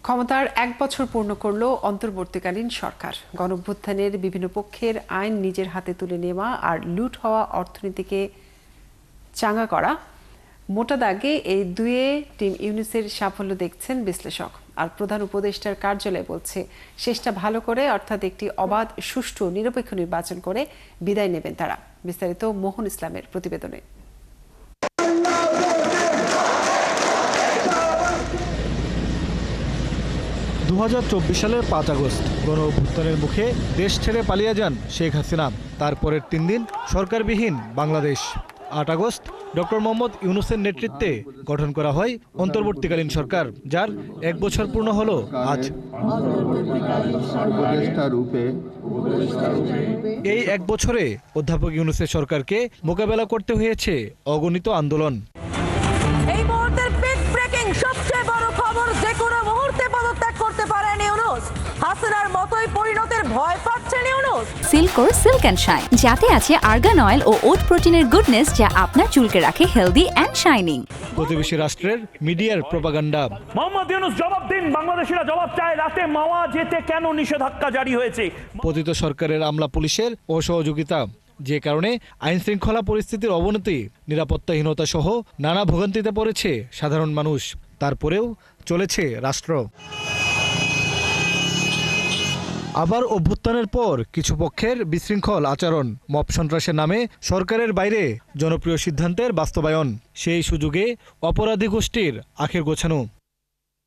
ক্ষমতার ১ বছর পূর্ণ করল অন্তর্বর্তীকালীন সরকার। গণঅভ্যুত্থানের বিভিন্ন পক্ষের আইন নিজের হাতে তুলে নেওয়া আর লুট হওয়া অর্থনীতিকে চাঙ্গা করা, মোটা দাগে এই দুয়ে টিম ইউনূসের সাফল্য দেখছেন বিশ্লেষক। আর প্রধান উপদেষ্টার কার্যালয় বলছে, শেষটা ভালো করে, অর্থাৎ একটি অবাধ, সুষ্ঠু, নিরপেক্ষ নির্বাচন করে বিদায় নেবেন তারা। বিস্তারিত মোহন ইসলামের প্রতিবেদনে। ২০২৪ সালের ৫ আগস্ট গণঅভ্যুত্থানের মুখে দেশ ছেড়ে পালিয়ে যান শেখ হাসিনা। তারপরের ৩ দিন সরকারবিহীন বাংলাদেশ। ৮ আগস্ট ডক্টর মোহাম্মদ ইউনূসের নেতৃত্বে গঠন করা হয় অন্তর্বর্তীকালীন সরকার, যার ১ বছর পূর্ণ হলো আজ। এই ১ বছরে অধ্যাপক ইউনূসের সরকারকে মোকাবেলা করতে হয়েছে অগণিত আন্দোলন। এই মুহূর্তের বিগ ব্রেকিং সবচেয়ে বড় খবর, যে কোনো মুহূর্তে পদত্যাগ করতে পারেন ইউনূস। হাসিনার মতোই পরিণতের ভয় পাচ্ছেন ইউনূস। সিল্কোর সিল্ক অ্যান্ড শাইন, যাতে আছে আর্গান অয়েল ও ওট প্রোটিনের গুডনেস, যা আপনার চুলকে রাখে হেলদি অ্যান্ড শাইনিং। প্রতিবেশী রাষ্ট্রের মিডিয়ার প্রোপাগান্ডা। মোহাম্মদ ইউনূস জবাব দিন, বাংলাদেশিরা জবাব চায়, রাতে মাওয়া যেতে কেন নিষেধাজ্ঞা জারি হয়েছে? পতিত সরকারের আমলা পুলিশের অসহযোগিতা, যে কারণে আইন শৃঙ্খলা পরিস্থিতির অবনতি, নিরাপত্তাহীনতা সহ নানা ভোগান্তিতে পড়েছে সাধারণ মানুষ। তারপরেও চলেছে রাষ্ট্র। আবার অভ্যুত্থানের পর কিছু পক্ষের বিশৃঙ্খল আচরণ, মব সন্ত্রাসের নামে সরকারের বাইরে জনপ্রিয় সিদ্ধান্তের বাস্তবায়ন, সেই সুযোগে অপরাধী গোষ্ঠীর আখের গোছানো।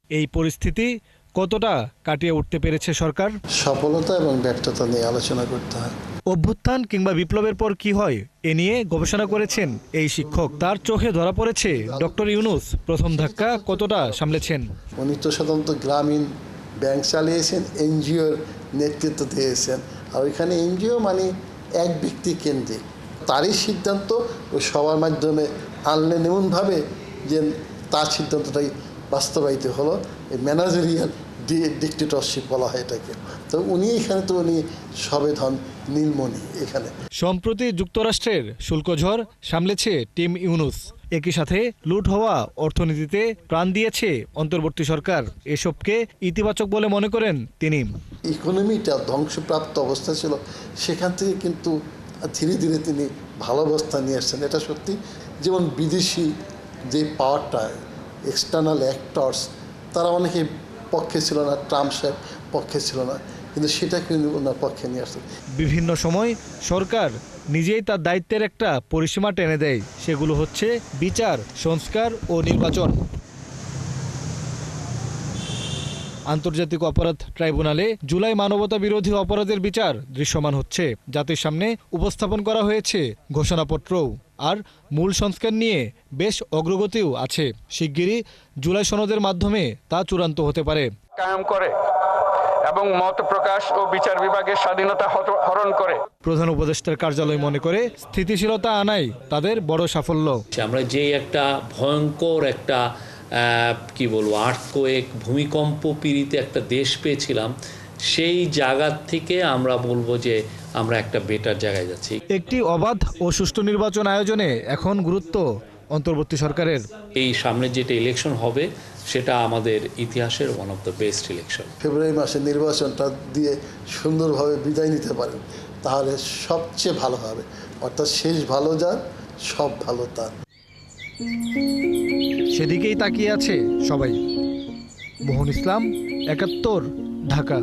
এই পরিস্থিতি কতটা কাটিয়ে উঠতে পেরেছে সরকার? সফলতা এবং ব্যর্থতা নিয়ে আলোচনা করতে হয়। অভ্যুত্থান কিংবা বিপ্লবের পর কি হয়, এ নিয়ে গবেষণা করেছেন এই শিক্ষক। তার চোখে ধরা পড়েছে ডক্টর ইউনূস প্রথম ধাক্কা কতটা সামলেছেন। উনি তো সাধারণত গ্রামীণ ব্যাংক চালিয়েছেন, এনজিওর নেতৃত্ব দিয়েছেন। আর ওইখানে এনজিও মানে এক ব্যক্তি কেন্দ্রিক, তারই সিদ্ধান্ত ও সবার মাধ্যমে আনলেন এমনভাবে যে তার সিদ্ধান্তটাই বাস্তবায়িত হলো। এই ম্যানেজারিয়াল ডিক্টেটরশিপ বলা হয় এটাকে। তো উনি এখানে তো উনি সবেধন নীলমণি। এখানে সম্প্রতি যুক্তরাষ্ট্রের শুল্ক ঝড় সামলেছে টিম ইউনূস। একই সাথে লুট হওয়া অর্থনীতিতে প্রাণ দিয়েছে অন্তর্বর্তী সরকার। এসবকে ইতিবাচক বলে মনে করেন তিনি। ইকোনমিটা ধ্বংসপ্রাপ্ত অবস্থা ছিল, সেখান থেকে কিন্তু ধীরে ধীরে তিনি ভালো অবস্থা নিয়ে আসছেন। এটা সত্যি। যেমন বিদেশি যে পাওয়ারটা, এক্সটার্নাল অ্যাক্টরস, তারা অনেকে পক্ষে ছিল না, ট্রাম্প সাহেব পক্ষে ছিল না, কিন্তু সেটা কিন্তু ওনার পক্ষে নিয়ে আসছে। বিভিন্ন সময় সরকার নিজেই তার দায়িত্বের একটা পরিসীমা টেনে দেয়। সেগুলো হচ্ছে বিচার, সংস্কার ও নির্বাচন। আন্তর্জাতিক অপরাধ ট্রাইব্যুনালে জুলাই মানবতা বিরোধী অপরাধের বিচার দৃশ্যমান হচ্ছে। জাতির সামনে উপস্থাপন করা হয়েছে ঘোষণাপত্রও। আর মূল সংস্কার নিয়ে বেশ অগ্রগতিও আছে। শিগগিরই জুলাই সনদের মাধ্যমে তা চূড়ান্ত হতে পারে। কায়েম করে এবং মত প্রকাশ ও বিচার বিভাগের স্বাধীনতা হরণ করে। প্রধান উপদেষ্টার কার্যালয় মনে করে, স্থিতিশীলতা আনাই তাদের বড় সাফল্য। আমরা যে একটা ভয়ঙ্কর একটা কি বলবো, আর্থকোয়েক, ভূমিকম্প পীড়িত একটা দেশ পেয়েছিলাম, সেই জায়গা থেকে আমরা বলবো যে আমরা একটা বেটার জায়গায় যাচ্ছি। একটি অবাধ ও সুষ্ঠু নির্বাচন আয়োজনে এখন গুরুত্ব অন্তর্বর্তী সরকারের। এই সামনে যেটা ইলেকশন হবে, সেটা আমাদের ইতিহাসের one of the best election. ফেব্রুয়ারি মাসে নির্বাচনটা দিয়ে সুন্দরভাবে বিদায় নিতে পারেন, তাহলে সবচেয়ে ভালো হবে। অর্থাৎ শেষ ভালো যার, সব ভালো তার। সেদিকেই তাকিয়ে আছে সবাই। মোহন ইসলাম, ৭১, ঢাকা।